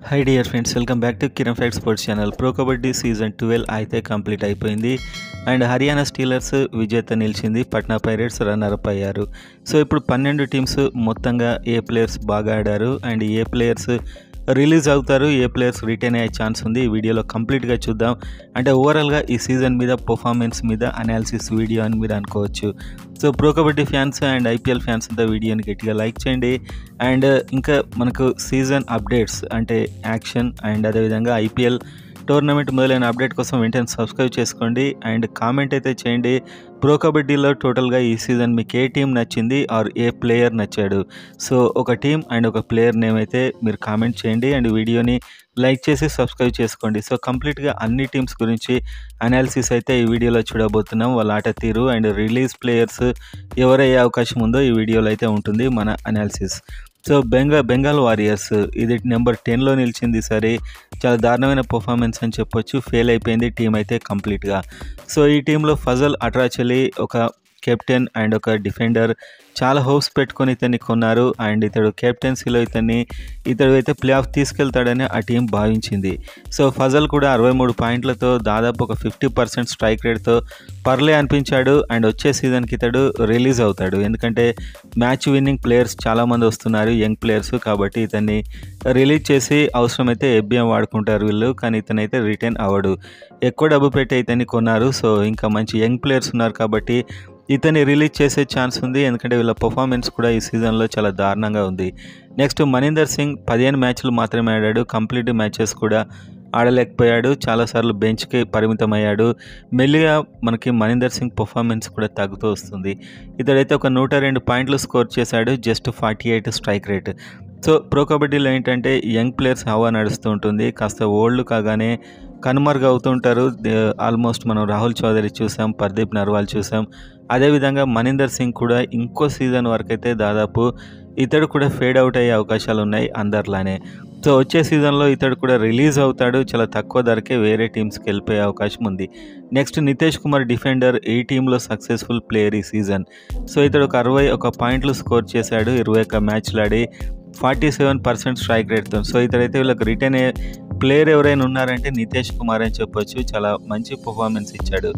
High dear friends, welcome back to Kiran fact sports channel. Pro kabaddi season 12 అయితే complete అయిపోయింది and Haryana Steelers విజేత నిలిచింది, Patna pirates runner-up అయ్యారు. So ఇప్పుడు 12 టీమ్స్ మొత్తంగా ఏ ప్లేయర్స్ బాగా ఆడారు అండ్ ఏ ప్లేయర్స్ రిలీజ్ అవుతారు, ఏ ప్లేయర్స్ రిటైన్ అయ్యే ఛాన్స్ ఉంది ఈ వీడియోలో కంప్లీట్గా చూద్దాం. అంటే ఓవరాల్గా ఈ సీజన్ మీద పర్ఫార్మెన్స్ మీద అనాలిసిస్ వీడియో అని మీరు అనుకోవచ్చు. So pro kabaddi fans and IPL fans అంతా వీడియోని గట్టిగా లైక్ చేయండి. అండ్ ఇంకా మనకు సీజన్ అప్డేట్స్ అంటే యాక్షన్ అండ్ అదేవిధంగా ఐపీఎల్ టోర్నమెంట్ మొదలైన అప్డేట్ కోసం వెంటనే సబ్స్క్రైబ్ చేసుకోండి అండ్ కామెంట్ అయితే చేయండి. ప్రో కబడ్డీలో టోటల్గా ఈ సీజన్ మీకు ఏ టీం నచ్చింది ఆర్ ఏ ప్లేయర్ నచ్చాడు? సో ఒక టీం అండ్ ఒక ప్లేయర్ నేమ్ అయితే మీరు కామెంట్ చేయండి అండ్ వీడియోని లైక్ చేసి సబ్స్క్రైబ్ చేసుకోండి. సో కంప్లీట్గా అన్ని టీమ్స్ గురించి అనాలిసిస్ అయితే ఈ వీడియోలో చూడబోతున్నాం. వాళ్ళ ఆట తీరు అండ్ రిలీజ్ ప్లేయర్స్ ఎవరయ్యే అవకాశం ఉందో ఈ వీడియోలో అయితే ఉంటుంది మన అనాలిసిస్. సో బెంగాల్ వారియర్స్ ఇది నెంబర్ 10లో నిలిచింది. సరే, చాలా దారుణమైన పర్ఫార్మెన్స్ అని చెప్పొచ్చు. ఫెయిల్ అయిపోయింది టీం అయితే కంప్లీట్గా. సో ఈ టీంలో ఫజల్ అట్రాచలి ఒక కెప్టెన్ అండ్ ఒక డిఫెండర్, చాలా హోప్స్ పెట్టుకొని ఇతన్ని కొన్నారు అండ్ ఇతడు కెప్టెన్సీలో ఇతడు అయితే ప్లే ఆఫ్ తీసుకెళ్తాడని ఆ టీం భావించింది. సో ఫజల్ కూడా 63 పాయింట్లతో దాదాపు ఒక 50% స్ట్రైక్ రేట్తో పర్లే అనిపించాడు అండ్ వచ్చే సీజన్కి ఇతడు రిలీజ్ అవుతాడు. ఎందుకంటే మ్యాచ్ విన్నింగ్ ప్లేయర్స్ చాలామంది వస్తున్నారు, యంగ్ ప్లేయర్స్, కాబట్టి ఇతన్ని రిలీజ్ చేసి అవసరమైతే ఎఫ్బిఎం వాడుకుంటారు వీళ్ళు, కానీ ఇతనైతే రిటైన్ అవ్వడు. ఎక్కువ డబ్బు పెట్టి ఇతన్ని కొన్నారు. సో ఇంకా మంచి యంగ్ ప్లేయర్స్ ఉన్నారు కాబట్టి ఇతన్ని రిలీజ్ చేసే ఛాన్స్ ఉంది, ఎందుకంటే వీళ్ళ పర్ఫార్మెన్స్ కూడా ఈ సీజన్లో చాలా దారుణంగా ఉంది. నెక్స్ట్ మనీందర్ సింగ్ 15 మ్యాచ్లు మాత్రమే ఆడాడు, కంప్లీట్ మ్యాచెస్ కూడా ఆడలేకపోయాడు, చాలాసార్లు బెంచ్కి పరిమితం అయ్యాడు. మెల్లిగా మనకి మనీందర్ సింగ్ పర్ఫార్మెన్స్ కూడా తగ్గుతూ వస్తుంది. ఇతడైతే ఒక 102 పాయింట్లు స్కోర్ చేశాడు, just 48 strike rate. So pro కబడ్డీలో ఏంటంటే యంగ్ ప్లేయర్స్ హవా నడుస్తూ ఉంటుంది, కాస్త ఓల్డ్ కాగానే కనుమరుగు అవుతుంటారు. ఆల్మోస్ట్ మనం రాహుల్ చౌదరి చూసాం, పర్దీప్ నర్వాల్ చూసాం, అదేవిధంగా మనీందర్ సింగ్ కూడా ఇంకో సీజన్ వరకు అయితే దాదాపు ఇతడు కూడా ఫేడ్ అవుట్ అయ్యే అవకాశాలు ఉన్నాయి అందరిలానే. సో వచ్చే సీజన్లో ఇతడు కూడా రిలీజ్ అవుతాడు, చాలా తక్కువ ధరకే వేరే టీమ్స్కి వెళ్ళిపోయే అవకాశం ఉంది. నెక్స్ట్ నితేష్ కుమార్ డిఫెండర్ ఈ టీంలో సక్సెస్ఫుల్ ప్లేయర్ ఈ సీజన్. సో ఇతడు ఒక 61 పాయింట్లు స్కోర్ చేశాడు, 21 మ్యాచ్లు ఆడి 47% స్ట్రైక్ రేట్తో. సో ఇతడైతే వీళ్ళకి రిటర్న్ అయ్యే ప్లేయర్ ఎవరైనా ఉన్నారంటే నితేష్ కుమార్ అని చెప్పొచ్చు. చాలా మంచి పర్ఫార్మెన్స్ ఇచ్చాడు,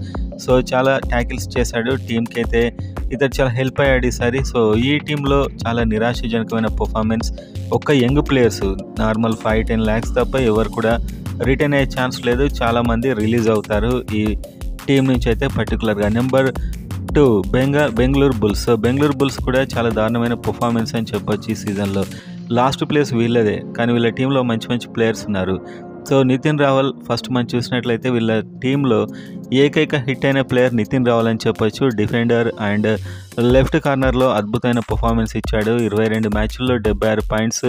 సో చాలా ట్యాకిల్స్ చేశాడు, టీంకి అయితే ఇతడు చాలా హెల్ప్ అయ్యాడు ఈసారి. సో ఈ టీంలో చాలా నిరాశజనకమైన పర్ఫార్మెన్స్. ఒక్క యంగ్ ప్లేయర్స్ నార్మల్ 5-10 lakhs తప్ప ఎవరు కూడా రిటర్న్ అయ్యే ఛాన్స్ లేదు, చాలామంది రిలీజ్ అవుతారు ఈ టీం నుంచి అయితే పర్టికులర్గా. Number 2 Bengaluru bulls. So Bengaluru bulls కూడా చాలా దారుణమైన పర్ఫార్మెన్స్ అని చెప్పొచ్చు ఈ సీజన్లో. లాస్ట్ ప్లేస్ వీళ్ళదే, కానీ వీళ్ళ టీంలో మంచి మంచి ప్లేయర్స్ ఉన్నారు. సో నితిన్ రావల్ ఫస్ట్ మనం చూసినట్లయితే వీళ్ళ టీంలో ఏకైక హిట్ అయిన ప్లేయర్ నితిన్ రావల్ అని చెప్పొచ్చు. డిఫెండర్ అండ్ లెఫ్ట్ కార్నర్లో అద్భుతమైన పర్ఫార్మెన్స్ ఇచ్చాడు. 22 మ్యాచ్ల్లో 76 పాయింట్స్,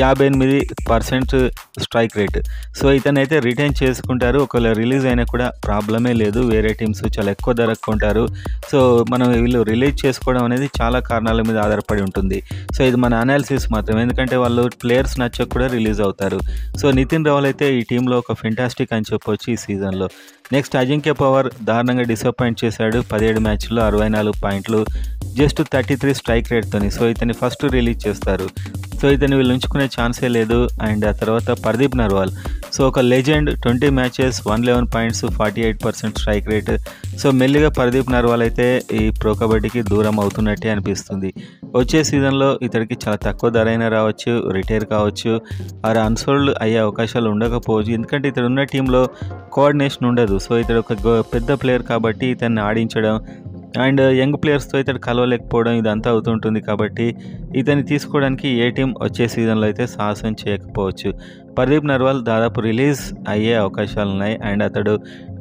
58% స్ట్రైక్ రేట్. సో ఇతనైతే రిటైన్ చేసుకుంటారు, ఒకవేళ రిలీజ్ అయినా కూడా ప్రాబ్లమే లేదు, వేరే టీమ్స్ చాలా ఎక్కువ ధరకు కొంటారు. సో మనం వీళ్ళు రిలీజ్ చేసుకోవడం అనేది చాలా కారణాల మీద ఆధారపడి ఉంటుంది. సో ఇది మన అనాలిసిస్ మాత్రమే, ఎందుకంటే వాళ్ళు ప్లేయర్స్ నచ్చక కూడా రిలీజ్ అవుతారు. సో నితిన్ రావల్ అయితే ఈ టీంలో ఒక ఫెంటాస్టిక్ అని చెప్పొచ్చు ఈ సీజన్లో. నెక్స్ట్ అజింక్య పవర్ దారుణంగా డిసప్పాయింట్ చేశాడు, 17 మ్యాచ్ల్లో 64 పాయింట్లు, జస్ట్ 33 స్ట్రైక్ రేట్తో. సో ఇతన్ని ఫస్ట్ రిలీజ్ చేస్తారు, సో ఇతన్ని వీళ్ళు ఉంచుకునే ఛాన్సే లేదు. అండ్ ఆ తర్వాత పర్దీప్ నర్వాల్, సో ఒక legend, 20 matches 111 points, 48% strike rate. So మెల్లిగా పర్దీప్ నర్వాల్ అయితే ఈ ప్రో కబడ్డీకి దూరం అవుతున్నట్టే అనిపిస్తుంది. వచ్చే సీజన్లో ఇతడికి చాలా తక్కువ ధర అయినా రావచ్చు, రిటైర్ కావచ్చు, ఆర్ అన్సోల్డ్ అయ్యే అవకాశాలు ఉండకపోవచ్చు, ఎందుకంటే ఇతడు ఉన్న టీంలో కోఆర్డినేషన్ ఉండదు. సో ఇతడు ఒక పెద్ద ప్లేయర్ కాబట్టి ఇతన్ని ఆడించడం అండ్ యంగ్ ప్లేయర్స్తో ఇతడు కలవలేకపోవడం ఇదంతా అవుతుంటుంది, కాబట్టి ఇతన్ని తీసుకోవడానికి ఏ టీం వచ్చే సీజన్లో అయితే సాహసం చేయకపోవచ్చు. పర్దీప్ నర్వాల్ దాదాపు రిలీజ్ అయ్యే అవకాశాలు ఉన్నాయి అండ్ అతడు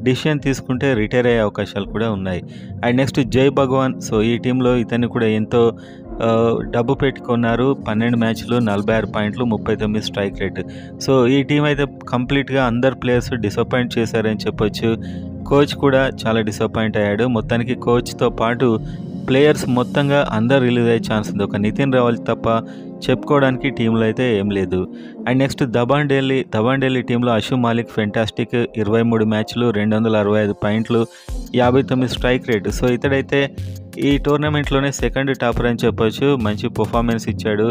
డిసిషన్ తీసుకుంటే రిటైర్ అయ్యే అవకాశాలు కూడా ఉన్నాయి. అండ్ నెక్స్ట్ జై భగవాన్. సో ఈ టీంలో ఇతన్ని కూడా ఎంతో డబ్బు పెట్టుకున్నారు, 12 మ్యాచ్లు 46 పాయింట్లు, 39 స్ట్రైక్ రేట్. సో ఈ టీం అయితే కంప్లీట్గా అందరు ప్లేయర్స్ డిసప్పాయింట్ చేశారని చెప్పొచ్చు. కోచ్ కూడా చాలా డిసప్పాయింట్ అయ్యాడు. మొత్తానికి కోచ్తో పాటు ప్లేయర్స్ మొత్తంగా అందరు రిలీజ్ అయ్యే ఛాన్స్ ఉంది, ఒక నితిన్ రావల్ తప్ప చెప్పుకోవడానికి టీంలో అయితే ఏం లేదు. అండ్ నెక్స్ట్ దబాన్ ఢిల్లీ టీంలో అషు మాలిక్ ఫెంటాస్టిక్, 23 మ్యాచ్లు 265 పాయింట్లు, 59 స్ట్రైక్ రేట్. సో ఇతడైతే ఈ టోర్నమెంట్లోనే సెకండ్ టాపర్ అని చెప్పొచ్చు. మంచి పర్ఫార్మెన్స్ ఇచ్చాడు.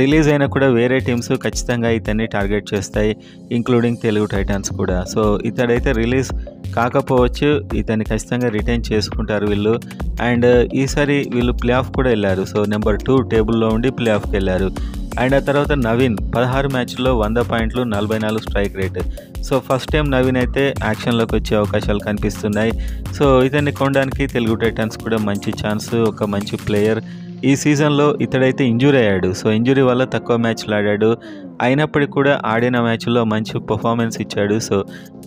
రిలీజ్ అయినా కూడా వేరే టీమ్స్ ఖచ్చితంగా ఇతన్ని టార్గెట్ చేస్తాయి, ఇంక్లూడింగ్ తెలుగు టైటాన్స్ కూడా. సో ఇతడైతే రిలీజ్ కాకపోవచ్చు, ఇతన్ని ఖచ్చితంగా రిటైన్ చేసుకుంటారు వీళ్ళు. అండ్ ఈసారి వీళ్ళు ప్లే ఆఫ్ కూడా వెళ్ళారు. సో నెంబర్ 2 టేబుల్లో ఉండి ప్లే ఆఫ్కి వెళ్ళారు. అండ్ ఆ తర్వాత నవీన్ 16 మ్యాచ్ల్లో 100 పాయింట్లు, 44 strike rate. So first time Naveen అయితే యాక్షన్లోకి వచ్చే అవకాశాలు కనిపిస్తున్నాయి. సో ఇతన్ని కొనడానికి తెలుగు టైటన్స్ కూడా మంచి ఛాన్స్, ఒక మంచి ప్లేయర్. ఈ సీజన్లో ఇతడైతే ఇంజూరీ అయ్యాడు. సో ఇంజూరీ వల్ల తక్కువ మ్యాచ్లు ఆడాడు. అయినప్పటికీ కూడా ఆడిన మ్యాచ్లో మంచి పర్ఫార్మెన్స్ ఇచ్చాడు. సో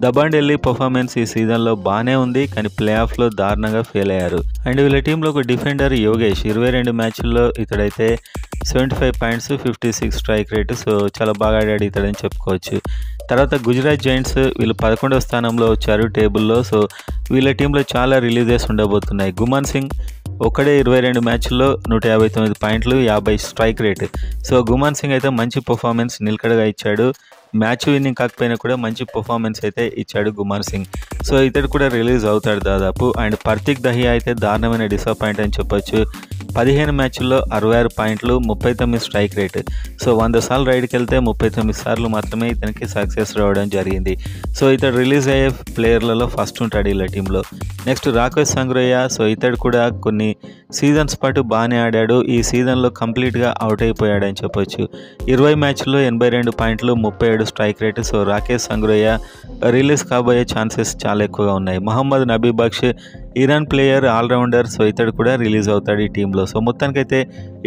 దబాండెల్లి పర్ఫార్మెన్స్ ఈ సీజన్లో బాగానే ఉంది, కానీ ప్లే ఆఫ్లో దారుణంగా ఫెయిల్ అయ్యారు. అండ్ వీళ్ళ టీంలో ఒక డిఫెండర్ యోగేష్ 22 మ్యాచ్ల్లో ఇతడైతే 75 పాయింట్స్, 56 స్ట్రైక్ రేటు. సో చాలా బాగా ఆడాడు ఇతడని చెప్పుకోవచ్చు. తర్వాత గుజరాత్ జైంట్స్ వీళ్ళు 11వ స్థానంలో వచ్చారు టేబుల్లో. సో వీళ్ళ టీంలో చాలా రిలీజెస్ ఉండబోతున్నాయి. గుమాన్ సింగ్ ఒకడే 22 మ్యాచ్ల్లో 159 పాయింట్లు, 50 strike rate. So Guman Singh అయితే మంచి పర్ఫార్మెన్స్ నిలకడగా ఇచ్చాడు. మ్యాచ్ విన్నింగ్ కాకపోయినా కూడా మంచి పర్ఫార్మెన్స్ అయితే ఇచ్చాడు గుమాన్ సింగ్. సో ఇతడు కూడా రిలీజ్ అవుతాడు దాదాపు. అండ్ పర్తిక్ దహియా అయితే దారుణమైన డిసప్పాయింట్ అని చెప్పొచ్చు. 15 మ్యాచ్ల్లో 66 పాయింట్లు, 39 స్ట్రైక్ రేట్. సో 100 సార్లు రైడ్కి వెళ్తే 39 సార్లు మాత్రమే ఇతనికి సక్సెస్ రావడం జరిగింది. సో ఇతడు రిలీజ్ అయ్యే ప్లేయర్లలో ఫస్ట్ ఉంటాడు వీళ్ళ టీంలో. నెక్స్ట్ రాకేష్ సంగ్రయ్య. సో ఇతడు కూడా కొన్ని సీజన్స్ పాటు బాగానే ఆడాడు. ఈ సీజన్లో కంప్లీట్గా అవుట్ అయిపోయాడని చెప్పొచ్చు. 20 మ్యాచ్ల్లో 82 పాయింట్లు, 37 strike rate. So Rakesh Sungroya release కాబోయే ఛాన్సెస్ చాలా ఎక్కువగా ఉన్నాయి. Mohammad Nabibakhsh Iran player, all rounder. So ఇతడు కూడా రిలీజ్ అవుతాడు ఈ టీంలో. సో మొత్తానికైతే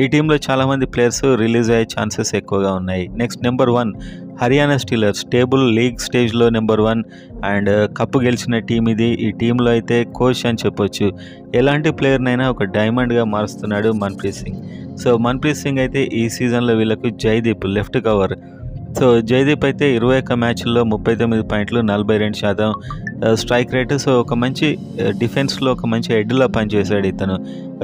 ఈ టీంలో చాలామంది ప్లేయర్స్ రిలీజ్ అయ్యే ఛాన్సెస్ ఎక్కువగా ఉన్నాయి. Next number 1 Haryana Steelers. Table league స్టేజ్లో నెంబర్ 1 అండ్ కప్పు గెలిచిన టీం ఇది. ఈ టీంలో అయితే కోచ్ అని చెప్పొచ్చు. ఎలాంటి ప్లేయర్నైనా ఒక డైమండ్గా మారుస్తున్నాడు మన్ప్రీత్ సింగ్. సో మన్ప్రీత్ సింగ్ అయితే ఈ సీజన్లో వీళ్ళకు Jaideep left cover. So Jaideep అయితే 21 మ్యాచ్ల్లో 39 పాయింట్లు, 42% స్ట్రైక్ రేటు. సో ఒక మంచి డిఫెన్స్లో ఒక మంచి హెడ్లా పనిచేశాడు ఇతను.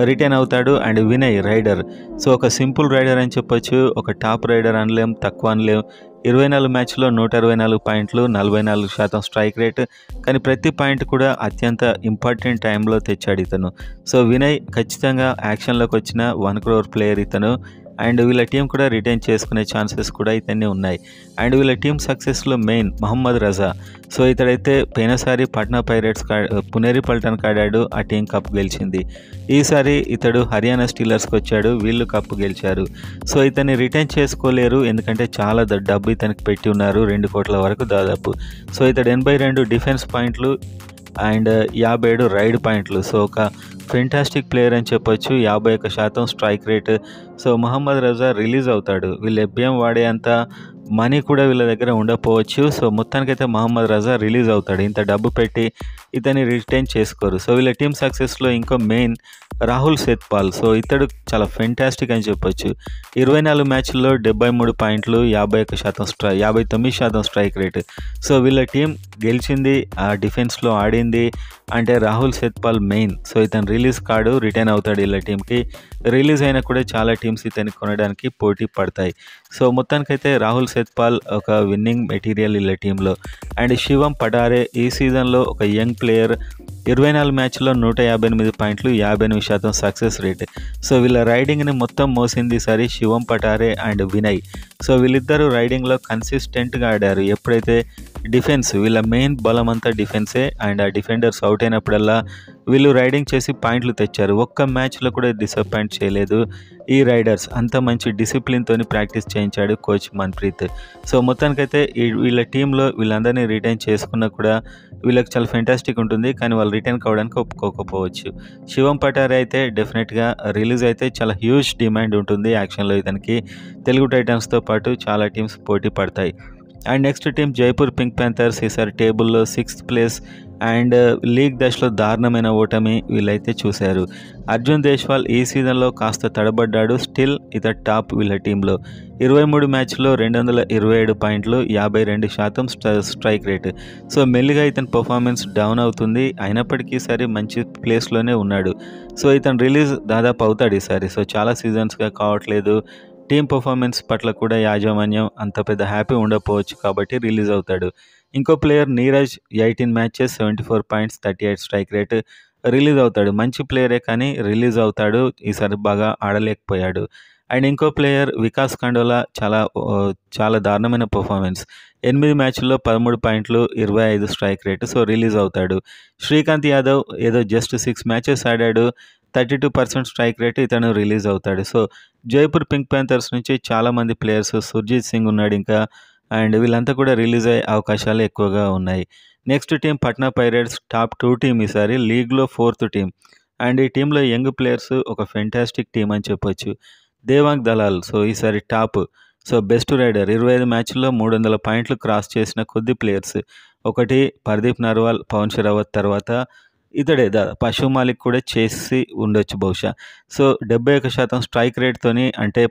రిటైన్ అవుతాడు. And Vinay raider. సో ఒక సింపుల్ రైడర్ అని చెప్పొచ్చు. ఒక టాప్ రైడర్ అనలేం, తక్కువ అనలేం. 24 మ్యాచ్లో 124 పాయింట్లు, 44% స్ట్రైక్ రేట్. కానీ ప్రతి పాయింట్ కూడా అత్యంత ఇంపార్టెంట్ టైంలో తెచ్చాడు ఇతను. సో వినయ్ ఖచ్చితంగా యాక్షన్లోకి వచ్చిన 1 crore ప్లేయర్ ఇతను. అండ్ వీళ్ళ టీం కూడా రిటైన్ చేసుకునే ఛాన్సెస్ కూడా ఇతన్ని ఉన్నాయి. అండ్ వీళ్ళ టీం సక్సెస్లో మెయిన్ మహమ్మద్ రజా. సో ఇతడైతే పోయినసారి పట్నా పైరేట్స్ పునేరి పల్టన్కి ఆడాడు, ఆ టీం కప్ గెలిచింది. ఈసారి ఇతడు హర్యానా స్టీలర్స్కి వచ్చాడు, వీళ్ళు కప్పు గెలిచారు. సో ఇతన్ని రిటైన్ చేసుకోలేరు, ఎందుకంటే చాలా డబ్బు ఇతనికి పెట్టి ఉన్నారు, 2 కోట్ల వరకు దాదాపు. సో ఇతడు 82 డిఫెన్స్ పాయింట్లు అండ్ 57 రైడ్ పాయింట్లు. సో ఒక ఫెంటాస్టిక్ ప్లేయర్ అని చెప్పొచ్చు. 51% స్ట్రైక్ రేట్. సో మహమ్మద్ రజా రిలీజ్ అవుతాడు. వీళ్ళు ఎఫ్బిఎం వాడే అంత మనీ కూడా వీళ్ళ దగ్గర ఉండకపోవచ్చు. సో మొత్తానికైతే మహమ్మద్ రజా రిలీజ్ అవుతాడు. ఇంత డబ్బు పెట్టి ఇతన్ని రిటైన్ చేసుకోరు. సో వీళ్ళ టీం సక్సెస్లో ఇంకో మెయిన్ రాహుల్ సేత్పాల్. సో ఇతడు చాలా ఫెంటాస్టిక్ అని చెప్పొచ్చు. 24 మ్యాచ్ల్లో 73 పాయింట్లు, 59% స్ట్రైక్ రేట్. సో వీళ్ళ టీం గెలిచింది, ఆ డిఫెన్స్లో ఆడింది అంటే రాహుల్ సేత్పాల్ మెయిన్. సో ఇతను రిలీజ్ కాడు, రిటైన్ అవుతాడు వీళ్ళ టీంకి. రిలీజ్ అయినా కూడా చాలా టీమ్స్ ఇతన్ని కొనడానికి పోటీ పడతాయి. సో మొత్తానికైతే రాహుల్ సేత్పాల్ ఒక విన్నింగ్ మెటీరియల్ వీళ్ళ టీంలో. అండ్ శివం పటారే ఈ సీజన్లో ఒక యంగ్ ప్లేయర్. 24 మ్యాచ్లో 158 పాయింట్లు, 58% సక్సెస్ రేట్. సో వీళ్ళ రైడింగ్ని మొత్తం మోసింది ఈసారి శివం పటారే అండ్ వినయ్. సో వీళ్ళిద్దరూ రైడింగ్లో కన్సిస్టెంట్గా ఆడారు. ఎప్పుడైతే డిఫెన్స్, వీళ్ళ మెయిన్ బలం అంతా డిఫెన్సే. అండ్ ఆ డిఫెండర్స్ అవుట్ అయినప్పుడల్లా వీళ్ళు రైడింగ్ చేసి పాయింట్లు తెచ్చారు. ఒక్క మ్యాచ్లో కూడా డిసప్పాయింట్ చేయలేదు ఈ రైడర్స్. అంత మంచి డిసిప్లిన్తో ప్రాక్టీస్ చేయించాడు కోచ్ మన్ప్రీత్. సో మొత్తానికైతే వీళ్ళ టీంలో వీళ్ళందరినీ రిటైన్ చేసుకున్నా కూడా వీళ్ళకి చాలా ఫెంటాస్టిక్ ఉంటుంది, కానీ వాళ్ళు రిటైన్ కావడానికి ఒప్పుకోకపోవచ్చు. శివం పటారే అయితే డెఫినెట్గా రిలీజ్ అయితే చాలా హ్యూజ్ డిమాండ్ ఉంటుంది యాక్షన్లో ఇతనికి. తెలుగు టైటన్స్తో పాటు చాలా టీమ్స్ పోటీ పడతాయి. And next team Jaipur pink Panthers. ఈసారి టేబుల్లో 6th ప్లేస్ అండ్ లీగ్ దశలో దారుణమైన ఓటమి వీళ్ళైతే చూశారు. అర్జున్ దేశ్వాల్ ఈ సీజన్లో కాస్త తడబడ్డాడు, స్టిల్ ఇతడు టాప్ వీళ్ళ టీంలో. 23 మ్యాచ్లో 227 పాయింట్లు, 52% స్ట్రైక్ రేట్. సో మెల్లిగా ఇతని పర్ఫార్మెన్స్ డౌన్ అవుతుంది, అయినప్పటికీ ఈసారి మంచి ప్లేస్లోనే ఉన్నాడు. సో ఇతను రిలీజ్ దాదాపు అవుతాడు ఈసారి. సో చాలా సీజన్స్గా కావట్లేదు. టీం పర్ఫార్మెన్స్ పట్ల కూడా యాజమాన్యం అంత పెద్ద హ్యాపీ ఉండకపోవచ్చు, కాబట్టి రిలీజ్ అవుతాడు. ఇంకో player Neeraj 18 matches 74 points, 38 strike rate. Release అవుతాడు. మంచి ప్లేయరే కానీ రిలీజ్ అవుతాడు. ఈసారి బాగా ఆడలేకపోయాడు. అండ్ ఇంకో ప్లేయర్ వికాస్ ఖండోలా చాలా దారుణమైన పెర్ఫార్మెన్స్. 8 మ్యాచ్‌ల్లో 13 పాయింట్లు, 25 స్ట్రైక్ రేట్. సో, రిలీజ్ అవుతాడు. శ్రీకాంత్ యాదవ్ ఏదో జస్ట్ 6 మ్యాచెస్ ఆడాడు. 32% స్ట్రైక్ రేట్. ఇతను రిలీజ్ అవుతాడు. సో, జైపూర్ పింక్ పాంథర్స్ నుంచి చాలామంది ప్లేయర్స్ సుర్జీత్ సింగ్ ఉన్నాడు ఇంకా. అండ్ వీళ్ళంతా కూడా రిలీజ్ అయ్యే అవకాశాలు ఎక్కువగా ఉన్నాయి. Next team Patna pirates top 2 team ఈసారి. లీగ్‌లో 4థ్ టీమ్. అండ్ ఈ టీంలో యంగ్ ప్లేయర్స్ ఒక ఫెంటాస్టిక్ టీమ్ అని చెప్పొచ్చు. దేవాంగ్ దలాల్ సో, ఈసారి టాప్. సో, బెస్ట్ రైడర్ 25 మ్యాచ్‌ల్లో 300 పాయింట్లు క్రాస్ చేసిన కొద్ది ప్లేయర్స్. ఒకటి పర్దీప్ నర్వాల్, పవన్ షరావత్ తర్వాత ఇతడే పశు మాలిక్ కూడా చేసి ఉండొచ్చు బహుశా. సో, 71% స్ట్రైక్ రేట్‌తోని అంటే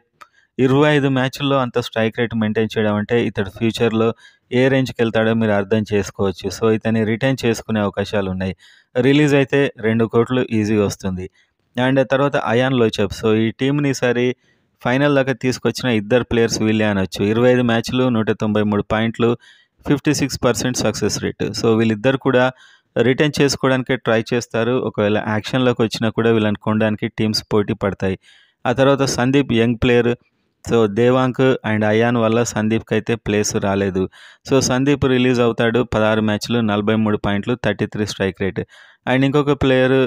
25 మ్యాచ్‌ల్లో అంత స్ట్రైక్ రేట్ మెయింటైన్ చేయడం అంటే ఇతడు ఫ్యూచర్‌లో ఏ రేంజ్‌కెళ్తాడో మీరు అర్థం చేసుకోవచ్చు. సో, ఇతన్ని రిటైన్ చేసుకునే అవకాశాలున్నాయి. రిలీజ్ అయితే 2,00,00,000 ఈజీగా వస్తుంది. అండ్ తర్వాత అయాన్ లోచెప్. సో, ఈ టీమ్‌ని ఈసారి ఫైనల్ దాకా తీసుకొచ్చిన ఇద్దరు ప్లేయర్స్ వీళ్ళే అనొచ్చు. 25 మ్యాచ్‌లు, 193 పాయింట్లు, 56% సక్సెస్ రేట్. సో, వీళ్ళిద్దరు కూడా రిటైన్ చేసుకోవడానికే ట్రై చేస్తారు. ఒకవేళ యాక్షన్‌లోకి వచ్చినా కూడా వీళ్ళని కొనడానికి టీమ్స్ పోటీ పడతాయి. ఆ తర్వాత Sandeep young player. So, Devank and Ayan వల్ల సందీప్‌కైతే ప్లేస్ రాలేదు. సో, సందీప్ రిలీజ్ అవుతాడు. 16 మ్యాచ్‌లు, 43 పాయింట్లు, 33 స్ట్రైక్ రేట్. అండ్ ఇంకొక ప్లేయర్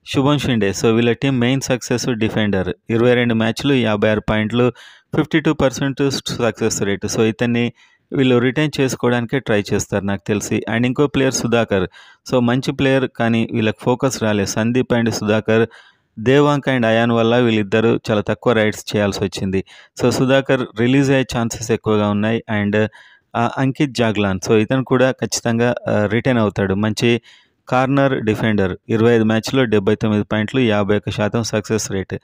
శుభం షిండే. సో, వీళ్ళ టీమ్ మెయిన్ సక్సెస్ డిఫెండర్. 22 మ్యాచ్‌లు, 56 పాయింట్లు, 52% సక్సెస్ రేట్. సో, ఇతన్ని వీళ్ళు రిటైన్ చేసుకోవడానికే ట్రై చేస్తారు నాకు తెలిసి. అండ్ ఇంకో ప్లేయర్ సుధాకర్. సో, మంచి ప్లేయర్ కానీ వీళ్ళకి ఫోకస్ రాలేదు. సందీప్ అండ్ సుధాకర్, దేవాంక్ అండ్ అయాన్ వల్ల వీళ్ళిద్దరూ చాలా తక్కువ రైడ్స్ చేయాల్సొచ్చింది. సో, సుధాకర్ రిలీజ్ అయ్యే ఛాన్సెస్ ఎక్కువగా ఉన్నాయి. అండ్ అంకిత్ జాగ్లాన్. సో, ఇతను కూడా ఖచ్చితంగా రిటైన్ అవుతాడు. మంచి కార్నర్ డిఫెండర్. 25 మ్యాచ్‌లో 79 పాయింట్లు, 51% సక్సెస్ రేట్.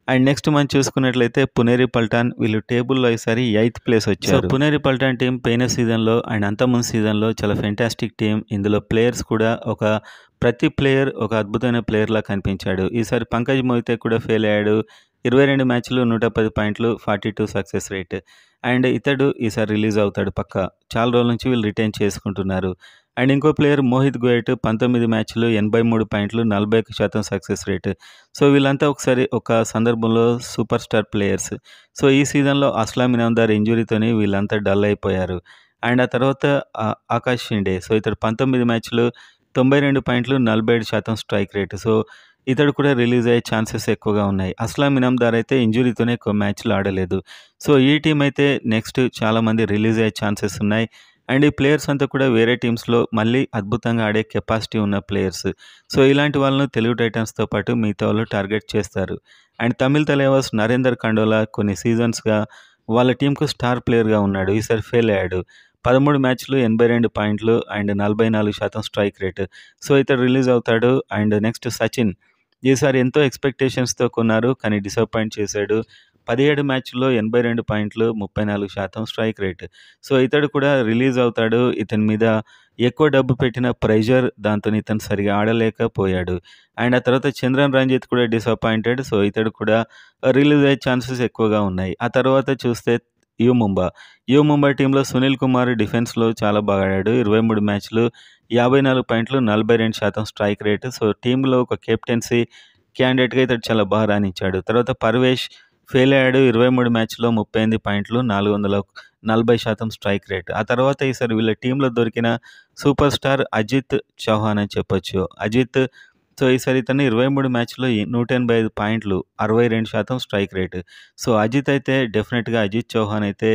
అండ్ నెక్స్ట్ మనం చూసుకున్నట్లయితే పునేరి పల్టాన్. వీళ్ళు టేబుల్‌లో ఈసారి 8థ్ ప్లేస్ వచ్చారు. సో, పునేరి పల్టాన్ టీమ్ పోయిన సీజన్‌లో అండ్ అంతకుముందు సీజన్‌లో చాలా ఫెంటాస్టిక్ టీమ్. ఇందులో ప్లేయర్స్ కూడా ప్రతి ప్లేయర్ ఒక అద్భుతమైన ప్లేయర్‌లా కనిపించాడు. ఈసారి పంకజ్ మొహితే కూడా ఫెయిల్ అయ్యాడు. 22 మ్యాచ్‌లు, 110 పాయింట్లు, 42 సక్సెస్ రేట్. అండ్ ఇతడు ఈసారి రిలీజ్ అవుతాడు పక్కా. చాలా రోజుల నుంచి వీళ్ళు రిటైన్ చేసుకుంటున్నారు. అండ్ ఇంకో ప్లేయర్ మోహిత్ గోయట్. 19 మ్యాచ్‌లు, 83 పాయింట్లు, 41% సక్సెస్ రేట్. సో, వీళ్ళంతా ఒక సందర్భంలో సూపర్ స్టార్ ప్లేయర్స్. సో, ఈ సీజన్‌లో అస్లాం ఇనామ్దార్ ఇంజ్యూరీతోని వీళ్ళంతా డల్ అయిపోయారు. అండ్ ఆ తర్వాత ఆకాష్ షిండే. సో, ఇతడు 19 మ్యాచ్‌లు, 92 పాయింట్లు, 47% స్ట్రైక్ రేట్. సో, ఇతడు కూడా రిలీజ్ అయ్యే ఛాన్సెస్ ఎక్కువగా ఉన్నాయి. అస్లాం ఇనామ్దార్ అయితే ఇంజ్యూరీతోనే ఎక్కువ మ్యాచ్‌లు ఆడలేదు. సో, ఈ టీమ్ అయితే నెక్స్ట్ చాలామంది రిలీజ్ అయ్యే ఛాన్సెస్ ఉన్నాయి. అండ్ ఈ ప్లేయర్స్ అంతా కూడా వేరే టీమ్స్‌లో మళ్ళీ అద్భుతంగా ఆడే కెపాసిటీ ఉన్న ప్లేయర్స్. సో, ఇలాంటి వాళ్ళను తెలుగు టైటన్స్‌తో పాటు మిగతా వాళ్ళు టార్గెట్ చేస్తారు. అండ్ తమిళ్ తలైవాస్ నరేందర్ ఖండోలా కొన్ని సీజన్స్‌గా వాళ్ళ టీమ్‌కు స్టార్ ప్లేయర్‌గా ఉన్నాడు. ఈసారి ఫెయిల్ అయ్యాడు. 13 మ్యాచ్‌లు, 82 పాయింట్లు అండ్ 44% స్ట్రైక్ రేట్. సో, ఇతడు రిలీజ్ అవుతాడు. And next Sachin. ఈసారి ఎంతో ఎక్స్‌పెక్టేషన్స్‌తో కొన్నారు. కానీ డిసప్పాయింట్ చేశాడు. 17 మ్యాచ్‌ల్లో 82 పాయింట్లు, 34% స్ట్రైక్ రేట్. సో, ఇతడు కూడా రిలీజ్ అవుతాడు. ఇతని మీద ఎక్కువ డబ్బు పెట్టిన ప్రెషర్ దాంతోని ఇతను సరిగ్గా ఆడలేకపోయాడు. అండ్ ఆ తర్వాత చంద్రన్ రంజిత్ కూడా డిసప్పాయింటెడ్. సో, ఇతడు కూడా రిలీజ్ అయ్యే ఛాన్సెస్ ఎక్కువగా ఉన్నాయి. ఆ తర్వాత చూస్తే యు ముంబై టీంలో సునీల్ కుమార్ డిఫెన్స్‌లో చాలా బాగా ఆడాడు. 23 మ్యాచ్‌లు, 54 పాయింట్లు, 42% స్ట్రైక్ రేట్. సో, టీంలో ఒక కెప్టెన్సీ క్యాండిడేట్‌గా ఇతడు చాలా బాగా రాణించాడు. తర్వాత పర్వేష్ ఫెయిల్ అయ్యాడు. 23 మ్యాచ్‌లో 38 పాయింట్లు, 440% స్ట్రైక్ రేట్. ఆ తర్వాత ఈసారి వీళ్ళ టీంలో దొరికిన సూపర్ స్టార్ అజిత్ చౌహాన్ అని చెప్పొచ్చు. సో, ఈసారి ఇతను 23 మ్యాచ్‌లో 185 పాయింట్లు, 62% strike rate. So, Ajit Chauhan అయితే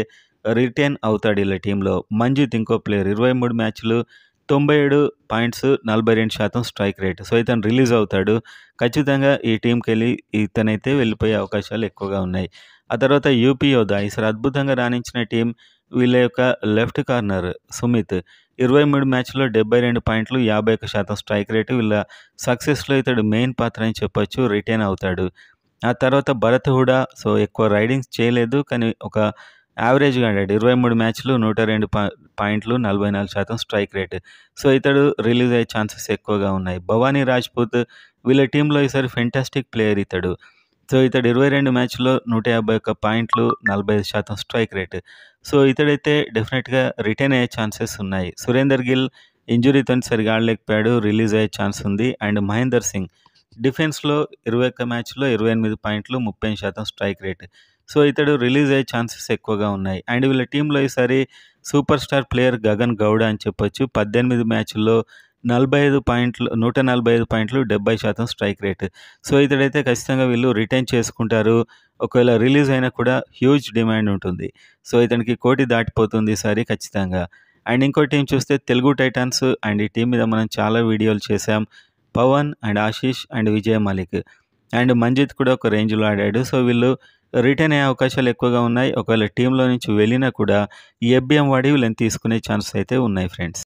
రిటైన్ అవుతాడు ఈళ్ళ టీంలో. మంజిత్ ఇంకో ప్లేయర్. 23 మ్యాచ్‌లు, 97 పాయింట్స్, 42% స్ట్రైక్ రేట్. సో, ఇతను రిలీజ్ అవుతాడు. ఖచ్చితంగా ఈ టీంకెళ్ళి ఇతనైతే వెళ్ళిపోయే అవకాశాలు ఎక్కువగా ఉన్నాయి. ఆ తర్వాత యూపీ యోధా. ఈసారి అద్భుతంగా రాణించిన టీం వీళ్ళ యొక్క లెఫ్ట్ కార్నర్ సుమిత్. 23 మ్యాచ్‌లో 72 పాయింట్లు, 51% స్ట్రైక్ రేట్. వీళ్ళ సక్సెస్‌లో ఇతడు మెయిన్ పాత్ర అని చెప్పొచ్చు. రిటైన్ అవుతాడు. ఆ తర్వాత భరత్ హుడా. సో, ఎక్కువ రైడింగ్స్ చేయలేదు. కానీ ఒక యావరేజ్‌గా ఆడాడు. 23 మ్యాచ్‌లు, 102 పాయింట్లు, 44% స్ట్రైక్ రేట్. సో, ఇతడు రిలీజ్ అయ్యే ఛాన్సెస్ ఎక్కువగా ఉన్నాయి. భవానీ రాజ్‌పూత్. వీళ్ళ టీంలో ఈసారి ఫెంటాస్టిక్ ప్లేయర్ ఇతడు. సో, ఇతడు 22 మ్యాచ్‌లో 151 పాయింట్లు, 45% స్ట్రైక్ రేట్. సో, ఇతడైతే డెఫినెట్‌గా రిటైన్ అయ్యే ఛాన్సెస్ ఉన్నాయి. సురేందర్ గిల్ ఇంజురీతో సరిగా ఆడలేకపోయాడు, రిలీజ్ అయ్యే ఛాన్స్ ఉంది. అండ్ మహేందర్ సింగ్ డిఫెన్స్‌లో 21 మ్యాచ్‌లో 28 పాయింట్లు, 30% స్ట్రైక్ రేట్. సో, ఇతడు రిలీజ్ అయ్యే ఛాన్సెస్ ఎక్కువగా ఉన్నాయి. అండ్ వీళ్ళ టీంలో ఈసారి super star player Gagan Gowda అని చెప్పొచ్చు. 18 మ్యాచ్‌ల్లో 45 పాయింట్లు, 145 పాయింట్లు, 70% స్ట్రైక్ రేట్. సో, ఇతడైతే ఖచ్చితంగా వీళ్ళు రిటైన్ చేసుకుంటారు. ఒకవేళ రిలీజ్ అయినా కూడా హ్యూజ్ డిమాండ్ ఉంటుంది. సో, ఇతనికి 1,00,00,000 దాటిపోతుంది ఈసారి ఖచ్చితంగా. అండ్ ఇంకో టీం చూస్తే తెలుగు టైటాన్స్. అండ్ ఈ టీం మీద మనం చాలా వీడియోలు చేసాం. Pavan and Ashish and Vijay Malik and Manjeet కూడా ఒక రేంజ్‌లో ఆడాడు. సో, వీళ్ళు రిటైన్ అయ్యే అవకాశాలు ఎక్కువగా ఉన్నాయి. ఒకవేళ టీంలో నుంచి వెళ్ళినా కూడా ఈ ఎఫ్బీఎం వాడి వీళ్ళని తీసుకునే ఛాన్సెస్ అయితే ఉన్నాయి ఫ్రెండ్స్.